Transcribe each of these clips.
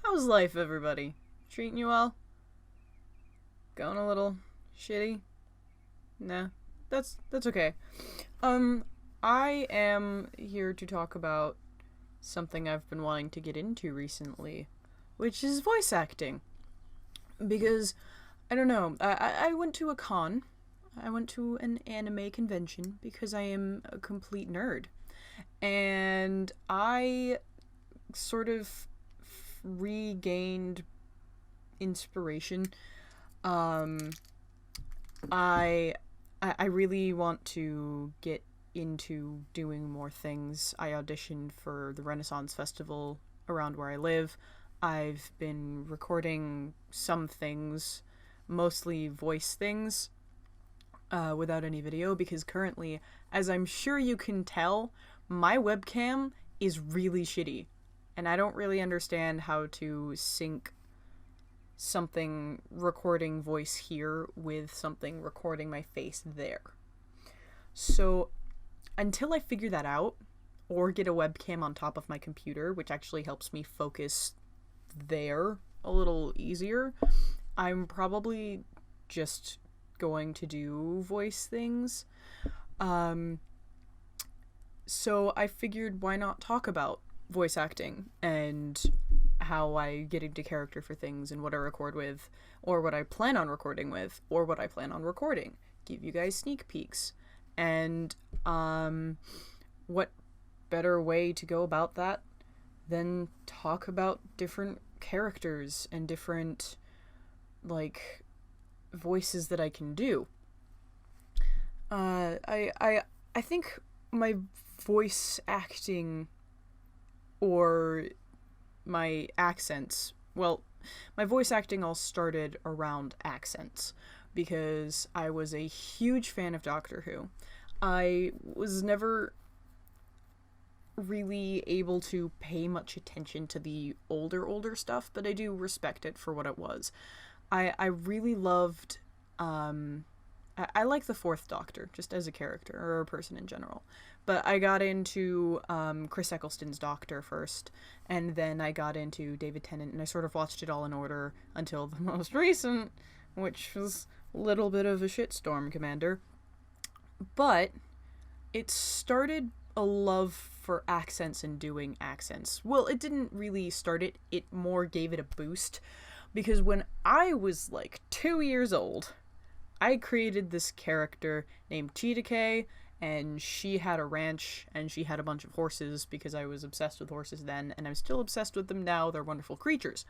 How's life, everybody? Treating you well? Going a little shitty? Nah, that's okay. Um, I am here to talk about something I've been wanting to get into recently, which is voice acting. Because I don't know, I went to a con. I went to an anime convention because I am a complete nerd, and I sort of regained inspiration. Um, I I really want to get into doing more things. I auditioned for the Renaissance Festival around where I live. I've been recording some things, mostly voice things, without any video because currently, as I'm sure you can tell, my webcam is really shitty. And I don't really understand how to sync something recording voice here with something recording my face there. So until I figure that out, or get a webcam on top of my computer, which actually helps me focus there a little easier, I'm probably just going to do voice things. So I figured, why not talk about voice acting and how I get into character for things and what I record with, or what I plan on recording with, or what I plan on recording. Give you guys sneak peeks. And what better way to go about that than talk about different characters and different, like, voices that I can do. I think my voice acting, or my accents, well, my voice acting all started around accents because I was a huge fan of Doctor Who. I was never really able to pay much attention to the older stuff, but I do respect it for what it was. I really loved, I like the Fourth Doctor, just as a character, or a person in general. But I got into Chris Eccleston's Doctor first, and then I got into David Tennant, and I sort of watched it all in order until the most recent, which was a little bit of a shitstorm, Commander. But it started a love for accents and doing accents. Well, it didn't really start it, it more gave it a boost, because when I was like 2 years old, I created this character named Cheetah K, and she had a ranch, and she had a bunch of horses, because I was obsessed with horses then, and I'm still obsessed with them now. They're wonderful creatures.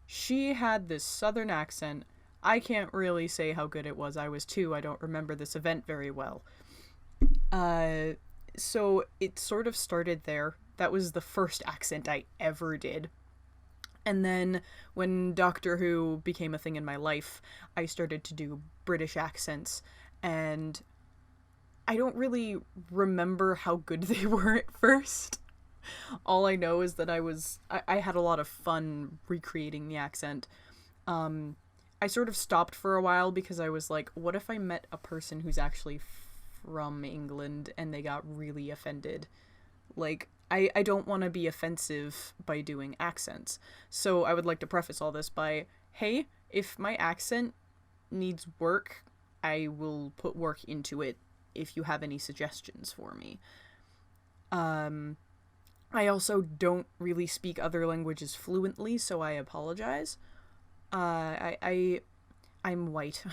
She had this southern accent. I can't really say how good it was. I was 2. I don't remember this event very well. So it sort of started there. That was the first accent I ever did. And then when Doctor Who became a thing in my life, I started to do British accents, and I don't really remember how good they were at first. All I know is that I had a lot of fun recreating the accent. I sort of stopped for a while because I was like, what if I met a person who's actually from England and they got really offended? Like, I don't want to be offensive by doing accents. So I would like to preface all this by, hey, if my accent needs work, I will put work into it if you have any suggestions for me. I also don't really speak other languages fluently, so I apologize. I'm white,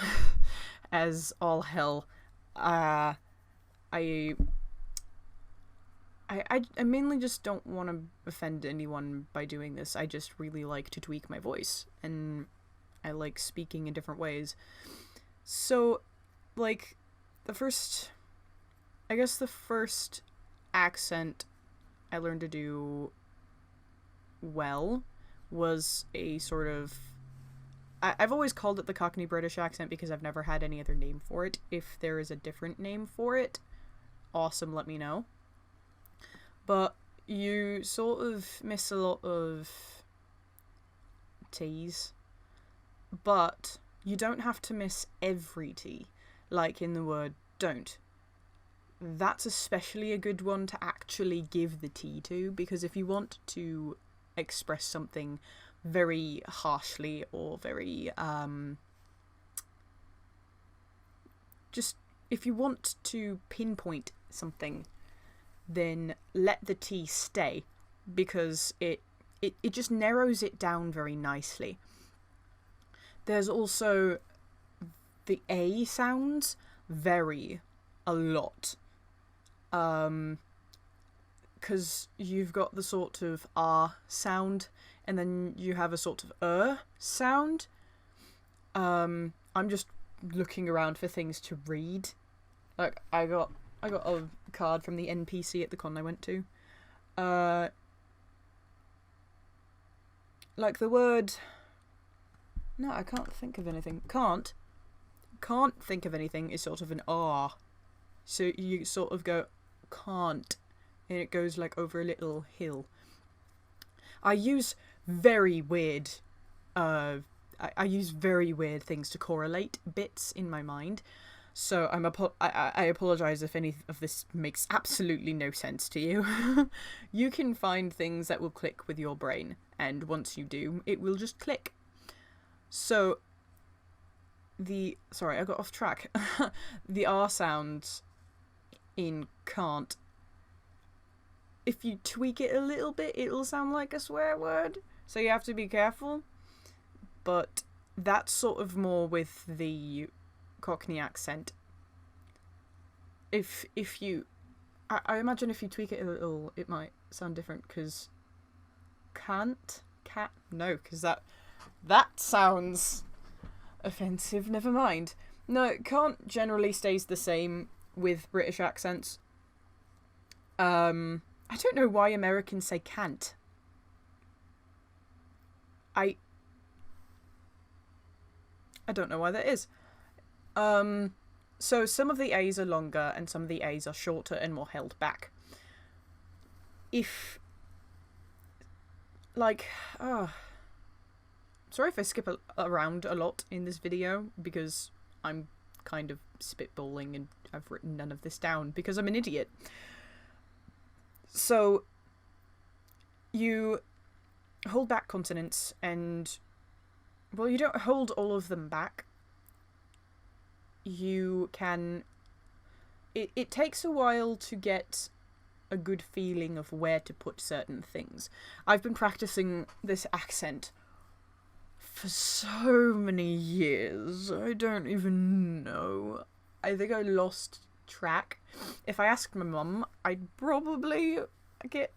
as all hell. I mainly just don't want to offend anyone by doing this. I just really like to tweak my voice, and I like speaking in different ways. So, like, the first accent I learned to do well was a sort of... I've always called it the Cockney British accent because I've never had any other name for it. If there is a different name for it, awesome, let me know. But you sort of miss a lot of T's. But you don't have to miss every T, like in the word don't. That's especially a good one to actually give the T to, because if you want to express something very harshly or very, just, if you want to pinpoint something, then let the T stay, because it just narrows it down very nicely. There's also the A sounds vary a lot. Because you've got the sort of R sound, and then you have a sort of sound. I'm just looking around for things to read. Like, I got a card from the NPC at the con I went to. Like the word... No, I can't think of anything. Can't think of anything is sort of an R. So you sort of go, can't. And it goes like over a little hill. I use very weird... I use very weird things to correlate bits in my mind. So I apologise if any of this makes absolutely no sense to you. You can find things that will click with your brain, and once you do, it will just click. So, sorry, I got off track. The R sounds in can't, if you tweak it a little bit, it'll sound like a swear word, so you have to be careful. But that's sort of more with the Cockney accent. If you... I imagine if you tweak it a little, it might sound different, because no, because that sounds offensive, never mind. No, can't generally stays the same with British accents. I don't know why Americans say can't. I don't know why that is. So some of the A's are longer and some of the A's are shorter and more held back. If, like, sorry if I skip around a lot in this video, because I'm kind of spitballing and I've written none of this down because I'm an idiot. So, you hold back consonants and, well, you don't hold all of them back. You can... It takes a while to get a good feeling of where to put certain things. I've been practicing this accent for so many years. I don't even know. I think I lost track. If I asked my mum, I'd probably get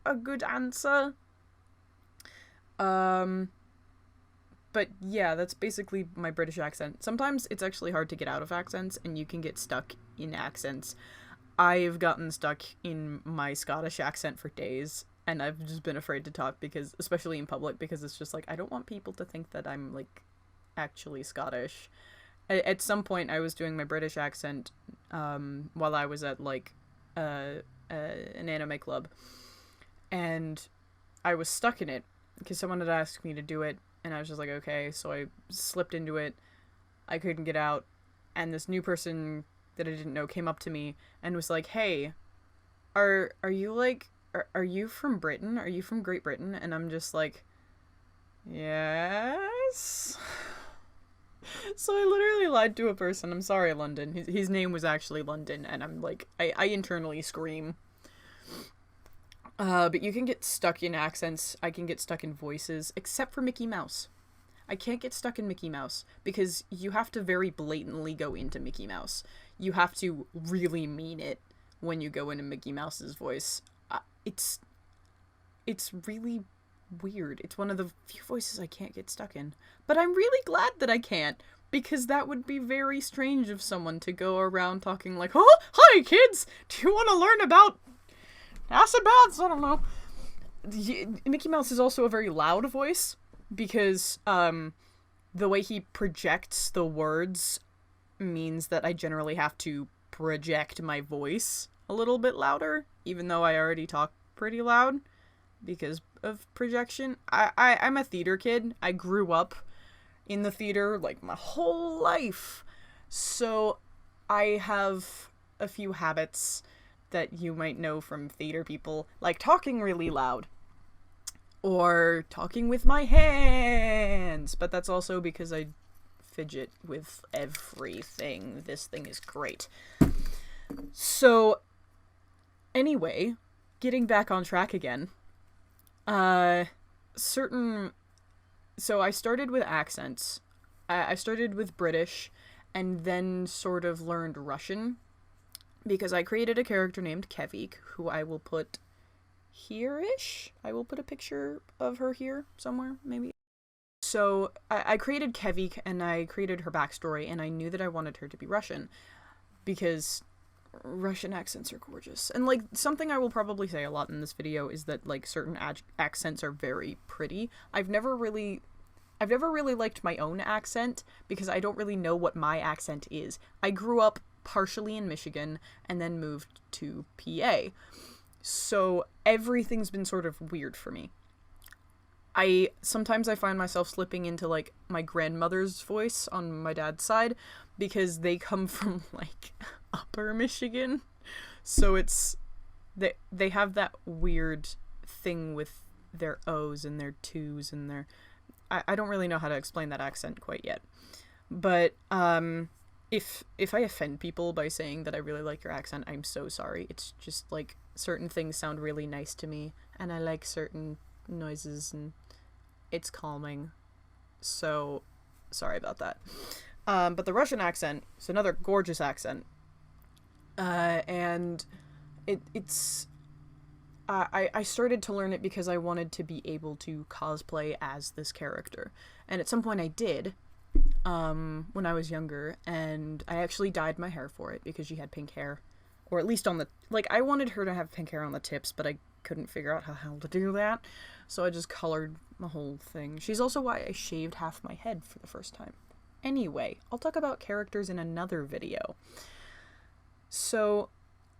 a good answer. But yeah, that's basically my British accent. Sometimes it's actually hard to get out of accents, and you can get stuck in accents. I've gotten stuck in my Scottish accent for days, and I've just been afraid to talk, because, especially in public, because it's just like, I don't want people to think that I'm, like, actually Scottish. At some point, I was doing my British accent, while I was at, like, an anime club, and I was stuck in it, because someone had asked me to do it, and I was just like, okay, so I slipped into it. I couldn't get out, and this new person that I didn't know came up to me and was like, hey, are you, like, are you from Britain? Are you from Great Britain? And I'm just like, yes. So I literally lied to a person. I'm sorry, London. His name was actually London, and I'm like, I internally scream. But you can get stuck in accents. I can get stuck in voices, except for Mickey Mouse. I can't get stuck in Mickey Mouse, because you have to very blatantly go into Mickey Mouse. You have to really mean it when you go into Mickey Mouse's voice. It's really weird. It's one of the few voices I can't get stuck in. But I'm really glad that I can't, because that would be very strange of someone to go around talking like, oh, hi kids, do you want to learn about acid baths? I don't know. Mickey Mouse is also a very loud voice, because the way he projects the words means that I generally have to project my voice a little bit louder, even though I already talk pretty loud because of projection. I'm a theater kid. I grew up in the theater, like, my whole life. So I have a few habits that you might know from theater people, like talking really loud. or talking with my hands, but that's also because I fidget with everything. This thing is great. So, anyway, getting back on track again, so I started with accents. I started with British, and then sort of learned Russian, because I created a character named Kevik, who I will put here-ish. I will put a picture of her here somewhere, maybe. So I created Kevik, and I created her backstory, and I knew that I wanted her to be Russian, because Russian accents are gorgeous. And, like, something I will probably say a lot in this video is that, like, certain accents are very pretty. I've never really liked my own accent, because I don't really know what my accent is. I grew up partially in Michigan, and then moved to PA. So everything's been sort of weird for me. Sometimes I find myself slipping into, like, my grandmother's voice on my dad's side, because they come from, like, upper Michigan. So it's, they have that weird thing with their O's and their 2's and their, I don't really know how to explain that accent quite yet. But, if I offend people by saying that I really like your accent, I'm so sorry. It's just, like, certain things sound really nice to me, and I like certain noises, and it's calming. So, sorry about that. But the Russian accent is another gorgeous accent. And it's... I started to learn it because I wanted to be able to cosplay as this character. And at some point I did, when I was younger, and I actually dyed my hair for it because she had pink hair. Or at least on the... Like, I wanted her to have pink hair on the tips, but I couldn't figure out how to do that. So I just colored the whole thing. She's also why I shaved half my head for the first time. Anyway, I'll talk about characters in another video. So,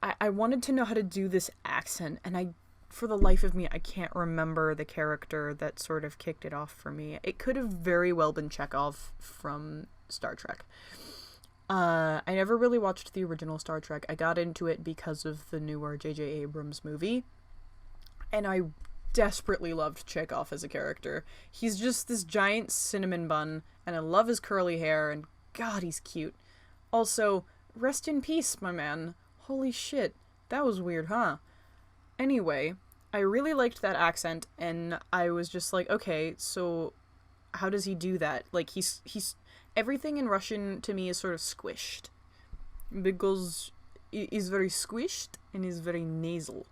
I wanted to know how to do this accent, and for the life of me, I can't remember the character that sort of kicked it off for me. It could have very well been Chekhov from Star Trek. I never really watched the original Star Trek. I got into it because of the newer J.J. Abrams movie, and I desperately loved Chekhov as a character. He's just this giant cinnamon bun, and I love his curly hair, and God, he's cute. Also, rest in peace, my man. Holy shit, that was weird, huh? Anyway, I really liked that accent, and I was just like, okay, so how does he do that? Like, he's everything in Russian to me is sort of squished, because it is very squished and is very nasal.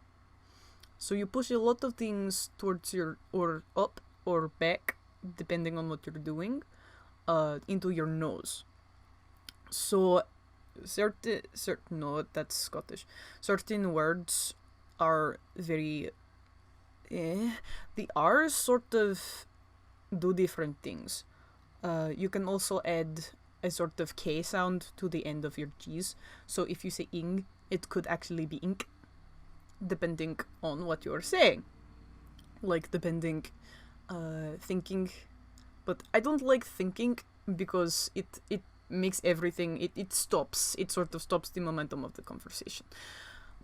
So you push a lot of things towards or up or back, depending on what you're doing, into your nose. So no, that's Scottish. Certain words are very, the R's sort of do different things. You can also add a sort of K sound to the end of your G's. So if you say ing, it could actually be ink, depending on what you're saying. Like, depending, thinking. But I don't like thinking, because it makes everything, it stops. It sort of stops the momentum of the conversation.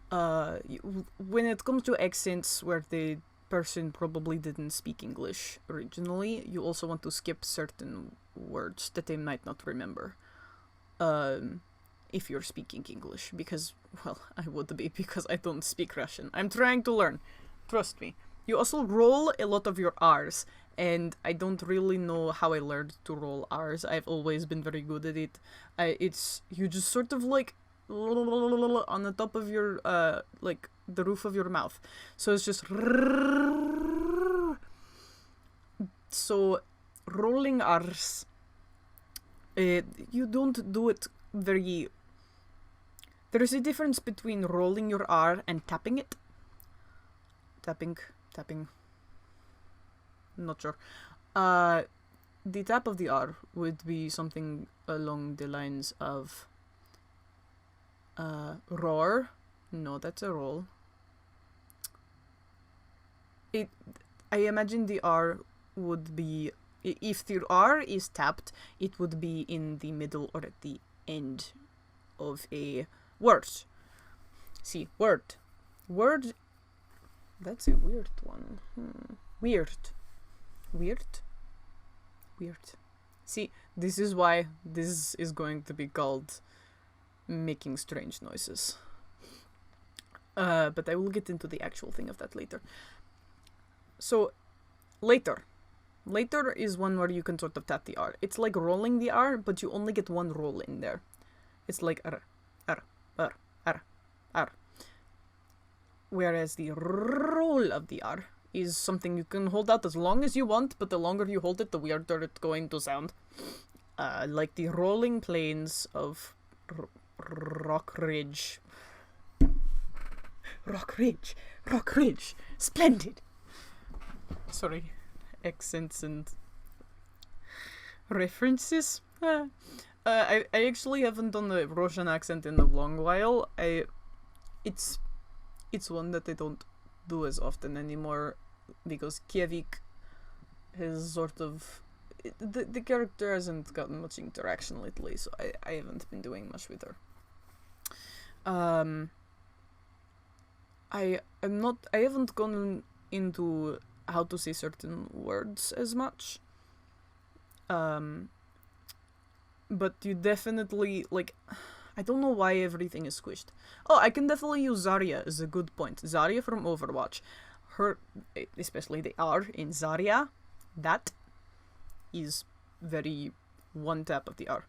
When it comes to accents where the person probably didn't speak English originally, you also want to skip certain words that they might not remember. If you're speaking English, because, well, I would be, because I don't speak Russian. I'm trying to learn. Trust me. You also roll a lot of your R's, and I don't really know how I learned to roll R's. I've always been very good at it. You just sort of, like, on the top of your, like, the roof of your mouth. So it's just... So, rolling R's, you don't do it very... There's a difference between rolling your R and tapping it. Tapping, not sure. The tap of the R would be something along the lines of roar. No, that's a roll. I imagine the R would be, if the R is tapped, it would be in the middle or at the end of a word. See, word. That's a weird one. Weird. Weird? Weird. See, this is why this is going to be called making strange noises. But I will get into the actual thing of that later. So, later. Later is one where you can sort of tap the R. It's like rolling the R, but you only get one roll in there. It's like R, R, R, R, R. Whereas the roll of the R is something you can hold out as long as you want, but the longer you hold it, the weirder it's going to sound. Like the rolling plains of Rock Ridge. Rock Ridge! Rock Ridge! Splendid! Sorry. Accents and references. I actually haven't done the Russian accent in a long while. It's one that I don't do as often anymore because Kievik has sort of the character hasn't gotten much interaction lately, so I haven't been doing much with her. I haven't gone into how to say certain words as much. But you definitely, like, I don't know why everything is squished. Oh, I can definitely use Zarya as a good point. Zarya from Overwatch. Her, especially the R in Zarya, that is very one tap of the R.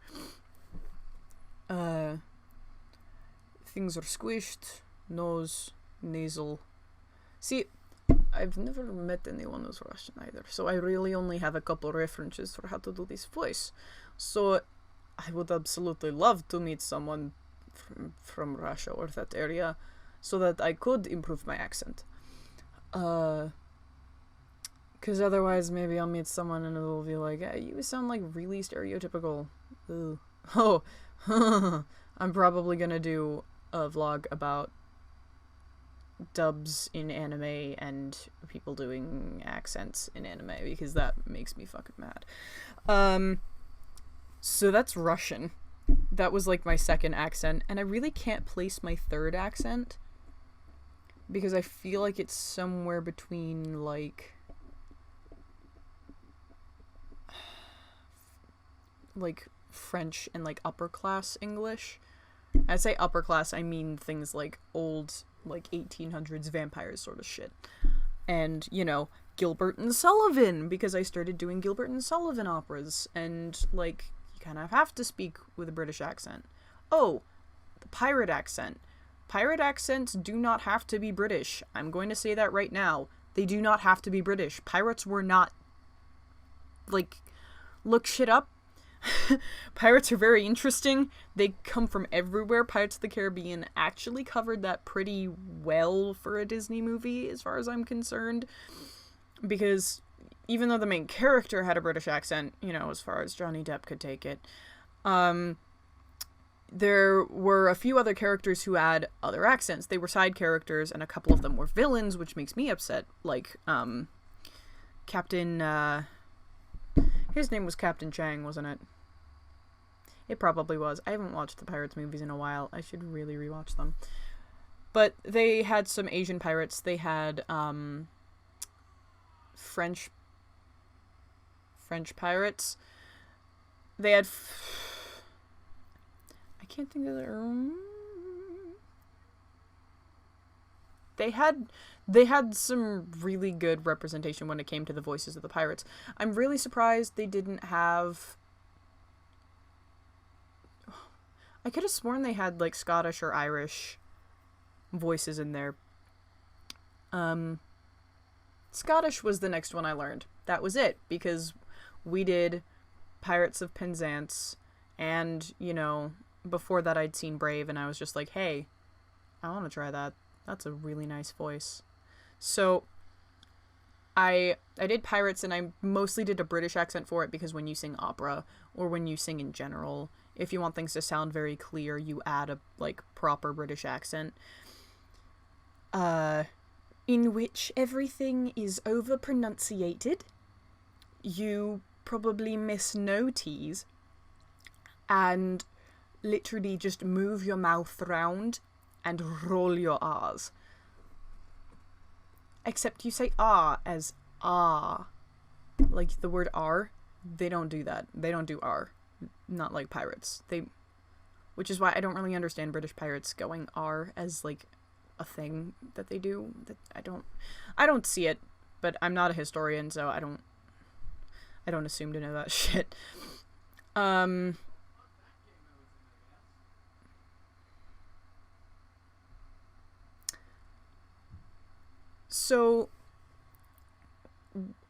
Things are squished, nose, nasal. See, I've never met anyone who's Russian either, so I really only have a couple references for how to do this voice. So I would absolutely love to meet someone from Russia or that area so that I could improve my accent. Because otherwise maybe I'll meet someone and it'll be like, hey, you sound like really stereotypical. Ooh. Oh, I'm probably gonna do a vlog about dubs in anime and people doing accents in anime because that makes me fucking mad. So that's Russian. That was like my second accent, and I really can't place my third accent because I feel like it's somewhere between like French and like upper class English. I say upper class, I mean things like old, like 1800s vampires sort of shit. And, you know, Gilbert and Sullivan, because I started doing Gilbert and Sullivan operas, and, like, you kind of have to speak with a British accent. Oh, the pirate accent. Pirate accents do not have to be British. I'm going to say that right now. They do not have to be British. Pirates were not, like, look shit up. Pirates are very interesting. They come from everywhere. Pirates of the Caribbean actually covered that pretty well for a Disney movie, as far as I'm concerned. Because even though the main character had a British accent, you know, as far as Johnny Depp could take it, there were a few other characters who had other accents. They were side characters, and a couple of them were villains, which makes me upset. Like, Captain, his name was Captain Chang, wasn't it? It probably was. I haven't watched the Pirates movies in a while. I should really rewatch them. But they had some Asian pirates. They had, French pirates. They had, I can't think of their, they had some really good representation when it came to the voices of the pirates. I'm really surprised they didn't have, I could have sworn they had, like, Scottish or Irish voices in there. Scottish was the next one I learned. That was it, because we did Pirates of Penzance, and, you know, before that I'd seen Brave, and I was just like, hey, I want to try that. That's a really nice voice. So, I did Pirates, and I mostly did a British accent for it, because when you sing opera, or when you sing in general, if you want things to sound very clear, you add a, like, proper British accent. In which everything is over-pronunciated. You probably miss no T's. And literally just move your mouth around and roll your R's. Except you say ah as ah. Like the word R, they don't do that. They don't do R. Not like pirates. Which is why I don't really understand British pirates going R as like a thing that they do. That I don't see it, but I'm not a historian, so I don't assume to know that shit. So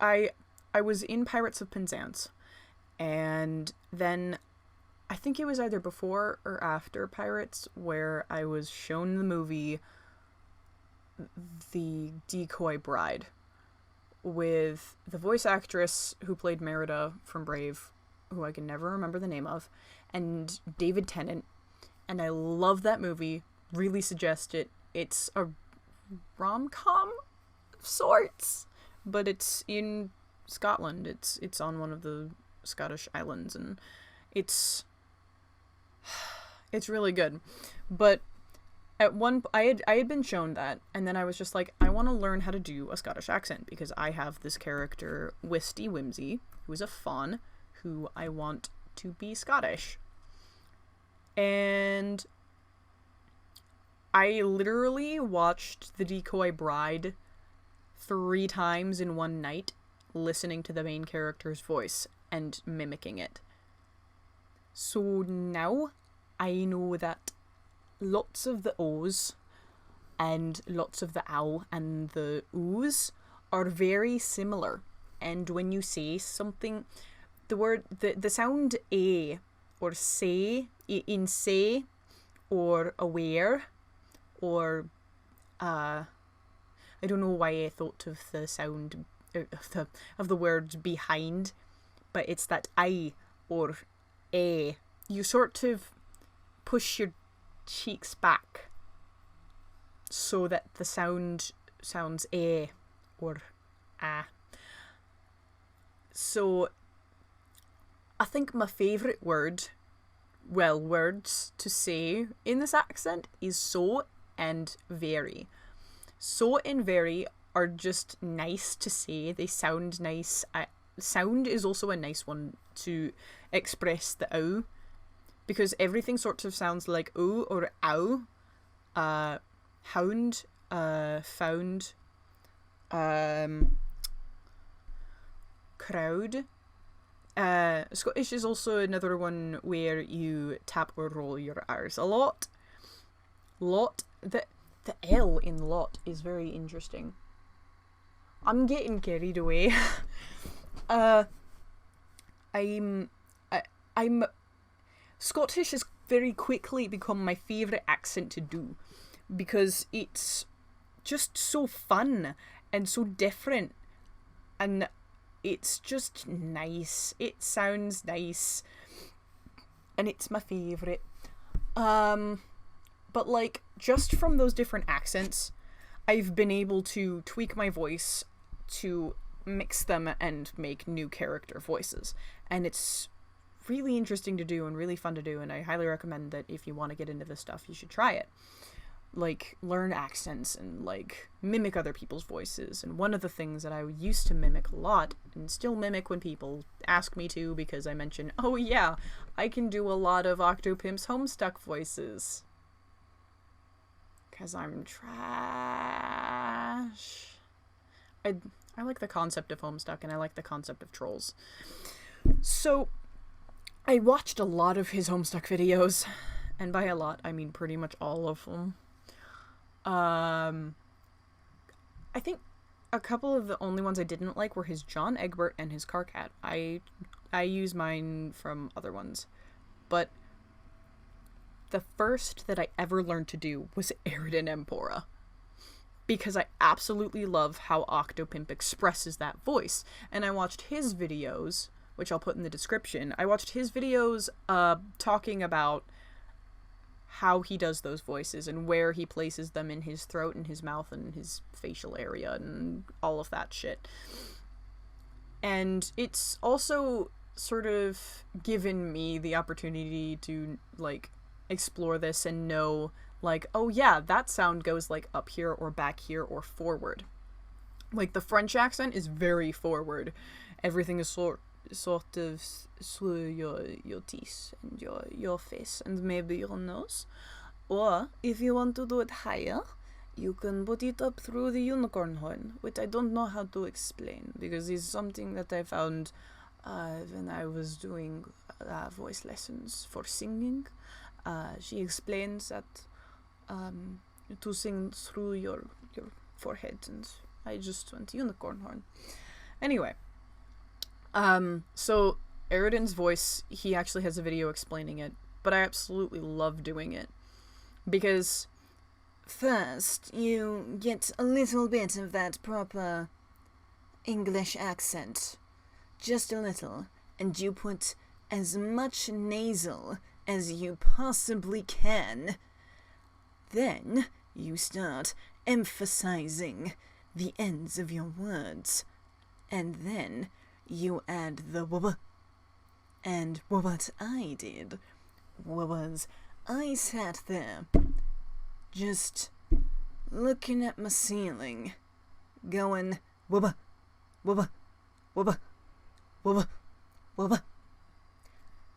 I was in Pirates of Penzance, and then I think it was either before or after Pirates where I was shown the movie The Decoy Bride with the voice actress who played Merida from Brave, who I can never remember the name of, and David Tennant. And I love that movie. Really suggest it. It's a rom-com of sorts, but it's in Scotland. It's on one of the Scottish islands, and it's really good. But at one, I had been shown that, and then I was just like, I want to learn how to do a Scottish accent because I have this character, Wisty Whimsy, who is a fawn, who I want to be Scottish. And I literally watched The Decoy Bride 3 times in one night, listening to the main character's voice and mimicking it. So now I know that lots of the O's and lots of the ow and the oo's are very similar. And when you say something, the sound a or say in say or aware or I don't know why I thought of the sound of the words behind, but it's that I or a. You sort of push your cheeks back so that the sound sounds a or a. So I think my favourite words to say in this accent is so and very. So and very are just nice to say. They sound nice. Sound is also a nice one to express the ow, because everything sort of sounds like ooh or ow. Hound, found, crowd. Scottish is also another one where you tap or roll your R's a lot. Lot. The L in lot is very interesting. I'm getting carried away. I'm Scottish has very quickly become my favourite accent to do because it's just so fun and so different, and it's just nice. It sounds nice, and it's my favourite. But like, just from those different accents, I've been able to tweak my voice to mix them and make new character voices, and it's really interesting to do and really fun to do, and I highly recommend that if you want to get into this stuff, you should try it. Like, learn accents and like mimic other people's voices. And one of the things that I used to mimic a lot and still mimic when people ask me to, because I mention, oh yeah, I can do a lot of Octopimp's Homestuck voices because I'm trash. I like the concept of Homestuck, and I like the concept of trolls. So I watched a lot of his Homestuck videos, and by a lot, I mean pretty much all of them. I think a couple of the only ones I didn't like were his John Egbert and his Carcat. I use mine from other ones, but the first that I ever learned to do was Eridan Empora, because I absolutely love how Octopimp expresses that voice, and I watched his videos, which I'll put in the description. I watched his videos talking about how he does those voices and where he places them in his throat and his mouth and his facial area and all of that shit. And it's also sort of given me the opportunity to like explore this and know like, oh yeah, that sound goes like up here or back here or forward. Like, the French accent is very forward. Everything is sort of through your teeth and your face and maybe your nose. Or, if you want to do it higher, you can put it up through the unicorn horn, which I don't know how to explain, because it's something that I found when I was doing voice lessons for singing. She explains that to sing through your forehead, and I just went unicorn horn. Anyway, so Eridan's voice, he actually has a video explaining it, but I absolutely love doing it, because first you get a little bit of that proper English accent, just a little, and you put as much nasal as you possibly can. Then you start emphasizing the ends of your words, and then you add the wubba. And what I did was I sat there just looking at my ceiling, going wubba, wubba, wubba, wubba, wubba.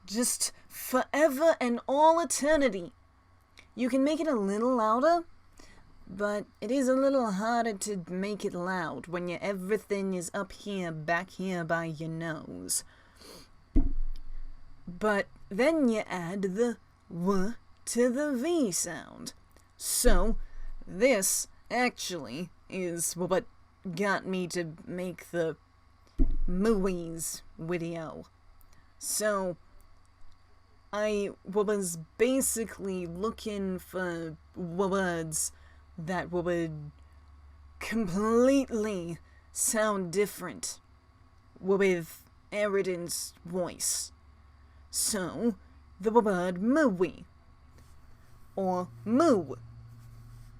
Just forever and all eternity. You can make it a little louder, but it is a little harder to make it loud when everything is up here, back here by your nose. But then you add the W to the V sound. So, this actually is what got me to make the Mooies video. So, I was basically looking for words that would completely sound different with Eridan's voice. So, the word mooey, or moo,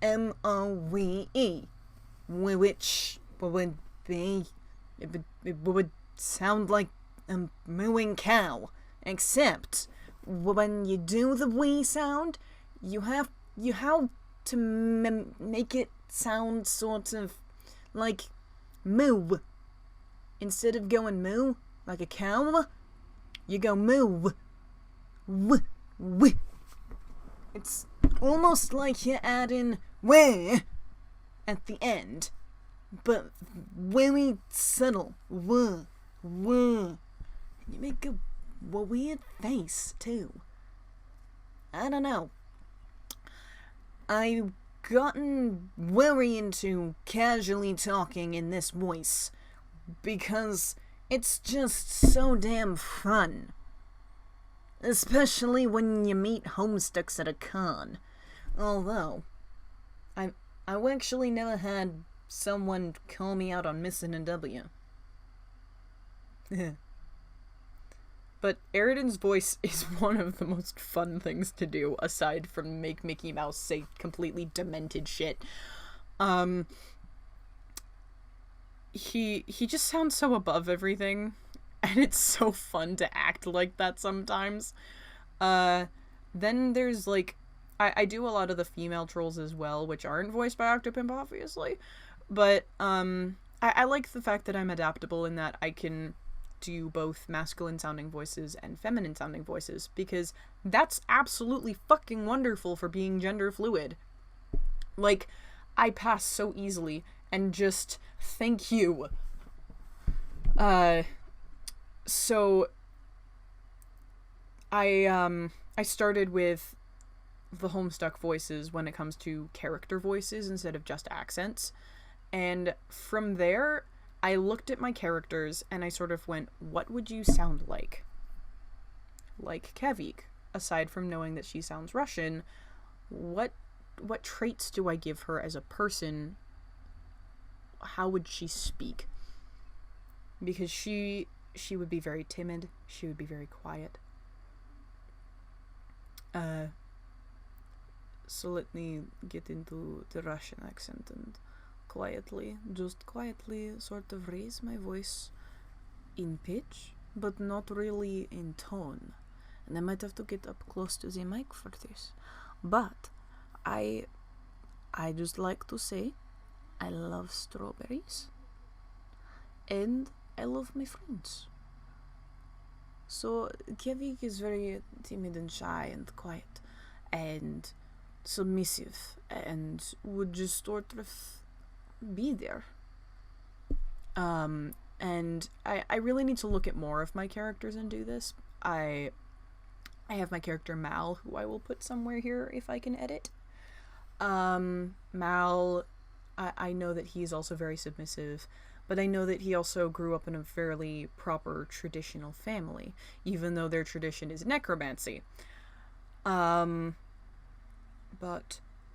M-O-W-E, which would be, it would sound like a mooing cow, except when you do the wee sound, you have to make it sound sort of like moo. Instead of going moo, like a cow, you go moo. W. It's almost like you're adding where at the end, but very subtle. W. You make a weird face, too. I don't know. I've gotten very into casually talking in this voice because it's just so damn fun. Especially when you meet homestucks at a con. Although, I've actually never had someone call me out on missing a W. But Eridan's voice is one of the most fun things to do, aside from make Mickey Mouse say completely demented shit. He just sounds so above everything, and it's so fun to act like that sometimes. Then there's, like, I do a lot of the female trolls as well, which aren't voiced by Octopimp, obviously, but, I like the fact that I'm adaptable in that I can do both masculine sounding voices and feminine sounding voices, because that's absolutely fucking wonderful for being gender fluid. Like, I pass so easily, and just thank you. So I started with the Homestuck voices when it comes to character voices instead of just accents, and from there I looked at my characters and I sort of went, what would you sound like? Like Kavik. Aside from knowing that she sounds Russian, what traits do I give her as a person? How would she speak? Because she would be very timid. She would be very quiet. So let me get into the Russian accent and just quietly sort of raise my voice in pitch, but not really in tone. And I might have to get up close to the mic for this. But I just like to say I love strawberries and I love my friends. So Kevik is very timid and shy and quiet and submissive and would just sort of be there. And I really need to look at more of my characters and do this. I have my character Mal, who I will put somewhere here if I can edit. Mal, I know that he's also very submissive, but I know that he also grew up in a fairly proper traditional family, even though their tradition is necromancy. But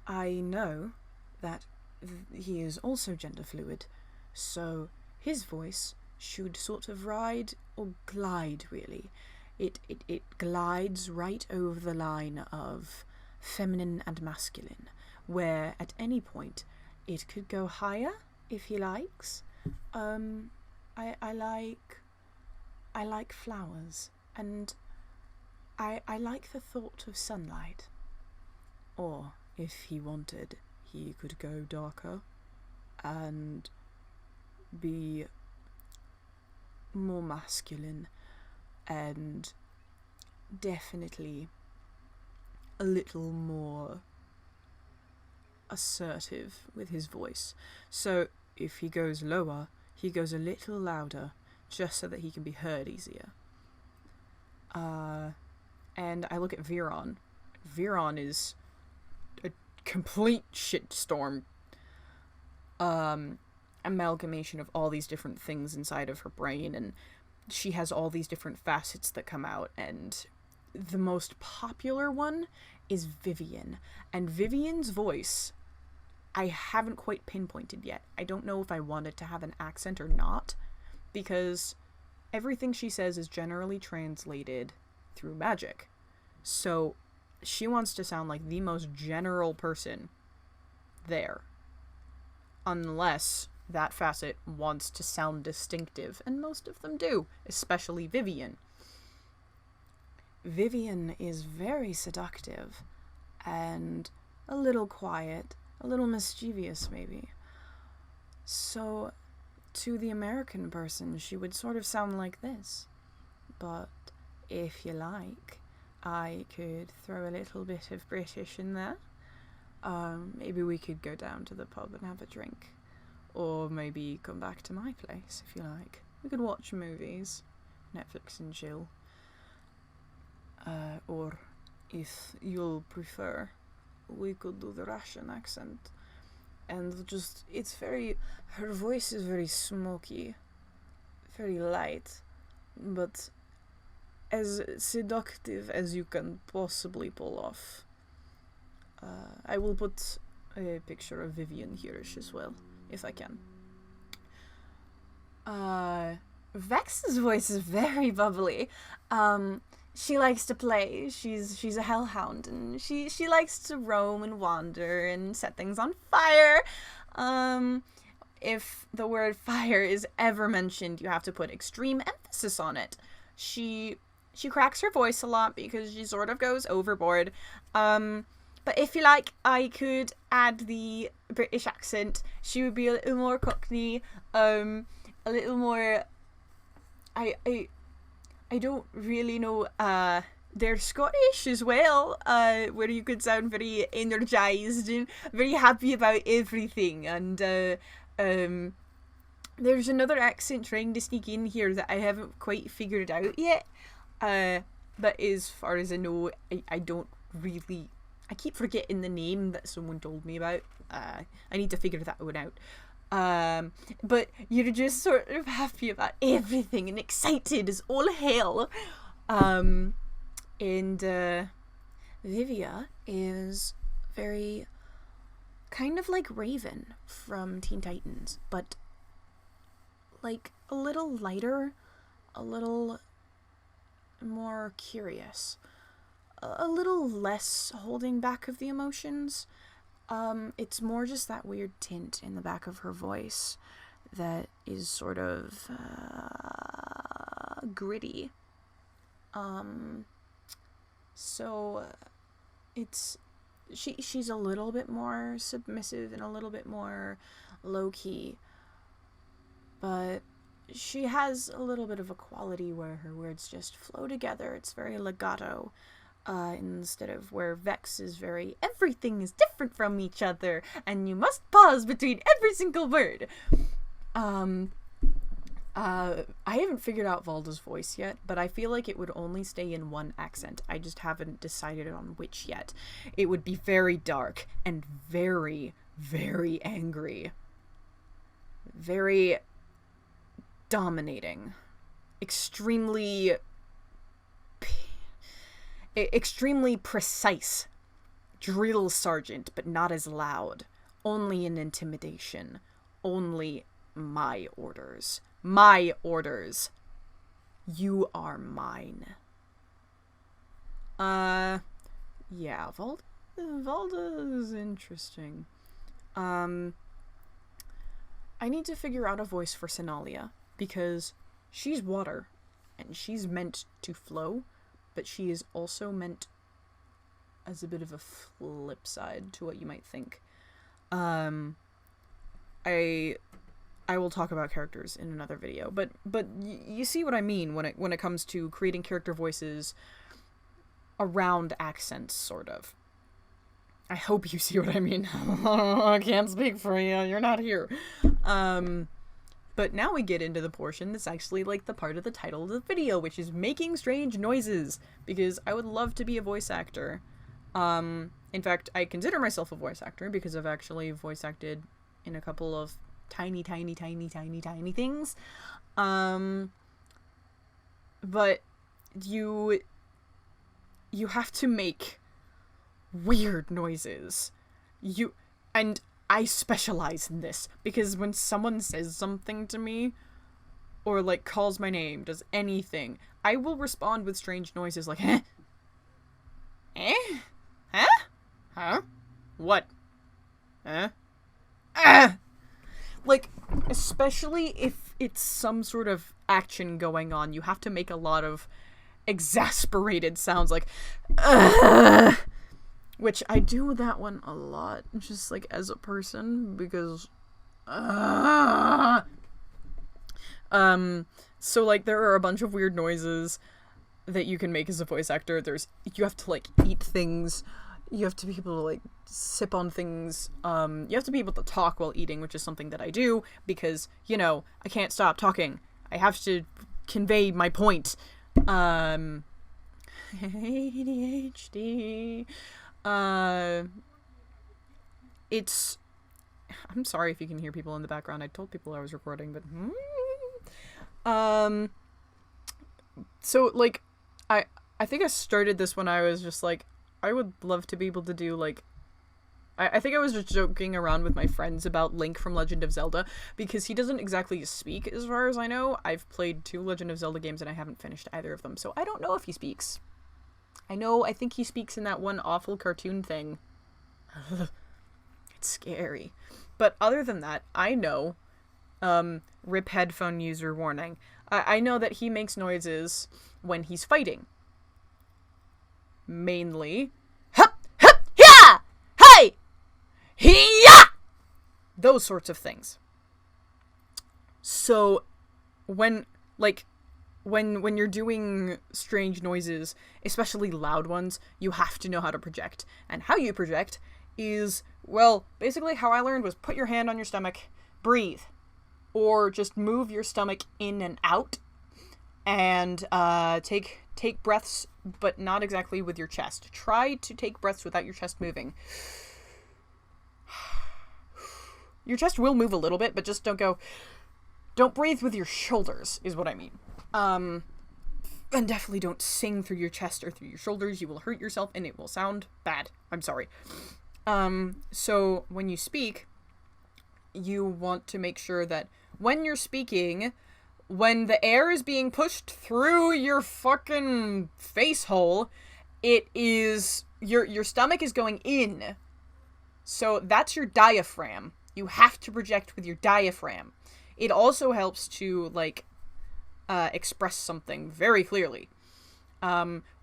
I know that he is also gender fluid, so his voice should sort of ride or glide, really. It glides right over the line of feminine and masculine, where at any point it could go higher if he likes. I like flowers, and I like the thought of sunlight. Or if he wanted, he could go darker and be more masculine and definitely a little more assertive with his voice. So if he goes lower, he goes a little louder, just so that he can be heard easier. And I look at Viron. Viron is a complete shitstorm amalgamation of all these different things inside of her brain, and she has all these different facets that come out, and the most popular one is Vivian. And Vivian's voice, I haven't quite pinpointed yet. I don't know if I want it to have an accent or not, because everything she says is generally translated through magic. So she wants to sound like the most general person there, unless that facet wants to sound distinctive, and most of them do, especially Vivian. Vivian is very seductive and a little quiet, a little mischievous maybe. So to the American person, she would sort of sound like this. But if you like, I could throw a little bit of British in there. Maybe we could go down to the pub and have a drink. Or maybe come back to my place, if you like. We could watch movies, Netflix and chill. Or, if you'll prefer, we could do the Russian accent. And just, her voice is very smoky, very light, but as seductive as you can possibly pull off. I will put a picture of Vivian here as well, if I can. Vex's voice is very bubbly. She likes to play. She's a hellhound, and she likes to roam and wander and set things on fire. If the word fire is ever mentioned, you have to put extreme emphasis on it. She cracks her voice a lot because she sort of goes overboard. But if you like, I could add the British accent. She would be a little more Cockney, a little more. I don't really know. They're Scottish as well, where you could sound very energized and very happy about everything. And there's another accent trying to sneak in here that I haven't quite figured out yet. But as far as I know, I don't really. I keep forgetting the name that someone told me about. I need to figure that one out. But you're just sort of happy about everything and excited as all hell. And Vivia is very kind of like Raven from Teen Titans, but like a little lighter, a little more curious, a little less holding back of the emotions. It's more just that weird tint in the back of her voice that is sort of gritty. So she's a little bit more submissive and a little bit more low key, but she has a little bit of a quality where her words just flow together. It's very legato. Instead of where Vex is very, everything is different from each other, and you must pause between every single word. I haven't figured out Valda's voice yet, but I feel like it would only stay in one accent. I just haven't decided on which yet. It would be very dark and very, very angry. Very dominating. Extremely precise. Drill sergeant, but not as loud. Only in intimidation. Only my orders. My orders. You are mine. Yeah, Valda is interesting. I need to figure out a voice for Senalia, because she's water, and she's meant to flow, but she is also meant as a bit of a flip side to what you might think. I will talk about characters in another video, but you see what I mean when it comes to creating character voices around accents, sort of. I hope you see what I mean. I can't speak for you. You're not here. But now we get into the portion that's actually like the part of the title of the video, which is making strange noises, because I would love to be a voice actor. In fact, I consider myself a voice actor because I've actually voice acted in a couple of tiny things. But you have to make weird noises. And I specialize in this, because when someone says something to me, or like calls my name, does anything, I will respond with strange noises like, eh? Eh? Huh? Huh? What? Huh? Ah! Like, especially if it's some sort of action going on, you have to make a lot of exasperated sounds like, which I do that one a lot, just like as a person, because so like there are a bunch of weird noises that you can make as a voice actor. You have to like eat things, you have to be able to like sip on things, you have to be able to talk while eating, which is something that I do because, you know, I can't stop talking. I have to convey my point. ADHD. It's, I'm sorry if you can hear people in the background. I told people I was recording, but so like I think I started this when I was just like, I would love to be able to do like, I think I was just joking around with my friends about Link from Legend of Zelda, because he doesn't exactly speak as far as I know. I've played 2 Legend of Zelda games and I haven't finished either of them, so I don't know if he speaks. I think he speaks in that one awful cartoon thing. It's scary. But other than that, I know, rip headphone user warning, I know that he makes noises when he's fighting. Mainly, hup, hup, yeah, hey, yeah, those sorts of things. So, when you're doing strange noises, especially loud ones, you have to know how to project. And how you project is, well, basically how I learned was put your hand on your stomach, breathe, or just move your stomach in and out, and take breaths, but not exactly with your chest. Try to take breaths without your chest moving. Your chest will move a little bit, but just don't breathe with your shoulders, is what I mean. And definitely don't sing through your chest or through your shoulders. You will hurt yourself and it will sound bad. I'm sorry. So when you speak, you want to make sure that when you're speaking, when the air is being pushed through your fucking face hole, it is, your stomach is going in. So that's your diaphragm. You have to project with your diaphragm. It also helps to, like, express something very clearly.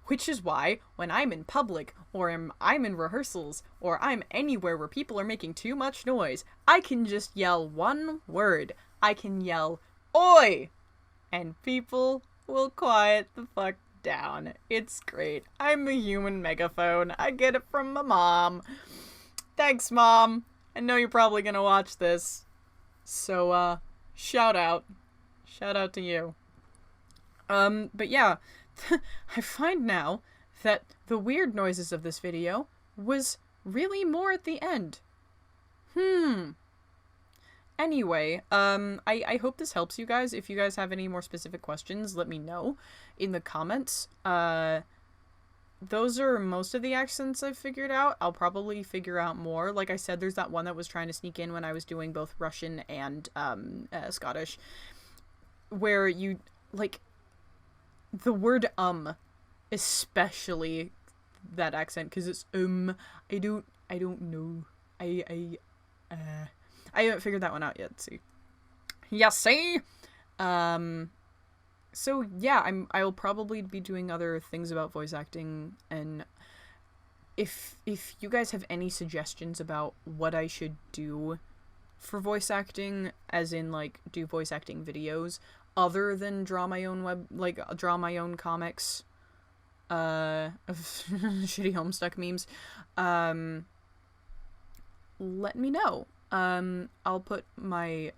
Which is why, when I'm in public, or I'm in rehearsals, or I'm anywhere where people are making too much noise, I can just yell one word. I can yell, oi! And people will quiet the fuck down. It's great. I'm a human megaphone. I get it from my mom. Thanks, Mom. I know you're probably gonna watch this. So, shout out. Shout out to you. But yeah, I find now that the weird noises of this video was really more at the end. Anyway, I hope this helps you guys. If you guys have any more specific questions, let me know in the comments. Those are most of the accents I've figured out. I'll probably figure out more. Like I said, there's that one that was trying to sneak in when I was doing both Russian and, Scottish, where you, like, the word, especially that accent, because it's, I don't know. I haven't figured that one out yet, see. Yeah, see? So yeah, I'll probably be doing other things about voice acting, and if you guys have any suggestions about what I should do for voice acting, as in, like, do voice acting videos, other than draw my own comics, of shitty Homestuck memes, let me know. I'll put my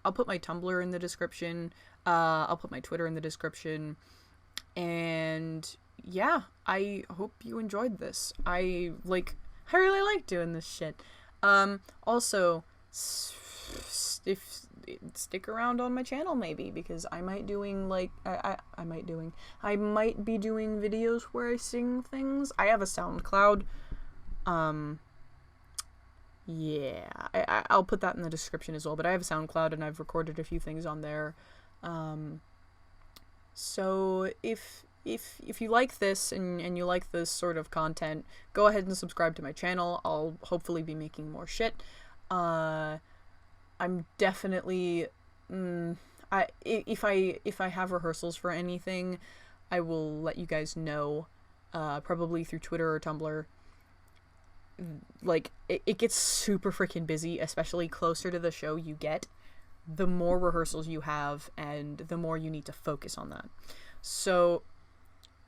Tumblr in the description. I'll put my Twitter in the description. And yeah, I hope you enjoyed this. I really like doing this shit. Also, stick around on my channel maybe, because I might be doing videos where I sing things. I have a SoundCloud. Yeah, I'll put that in the description as well, but I have a SoundCloud and I've recorded a few things on there. So if you like this and you like this sort of content, go ahead and subscribe to my channel. I'll hopefully be making more shit. I'm definitely, if I have rehearsals for anything, I will let you guys know, probably through Twitter or Tumblr. Like, it gets super freaking busy, especially closer to the show you get. The more rehearsals you have, and the more you need to focus on that. So,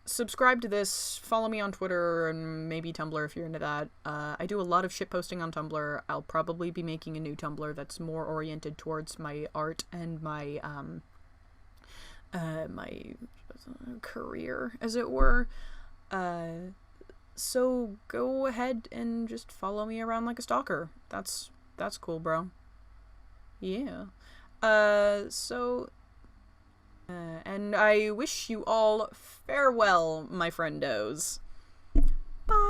subscribe to this, follow me on Twitter, and maybe Tumblr if you're into that. I do a lot of shit posting on Tumblr. I'll probably be making a new Tumblr that's more oriented towards my art and my, my career, as it were. So go ahead and just follow me around like a stalker. That's cool, bro. Yeah. And I wish you all farewell, my friendos.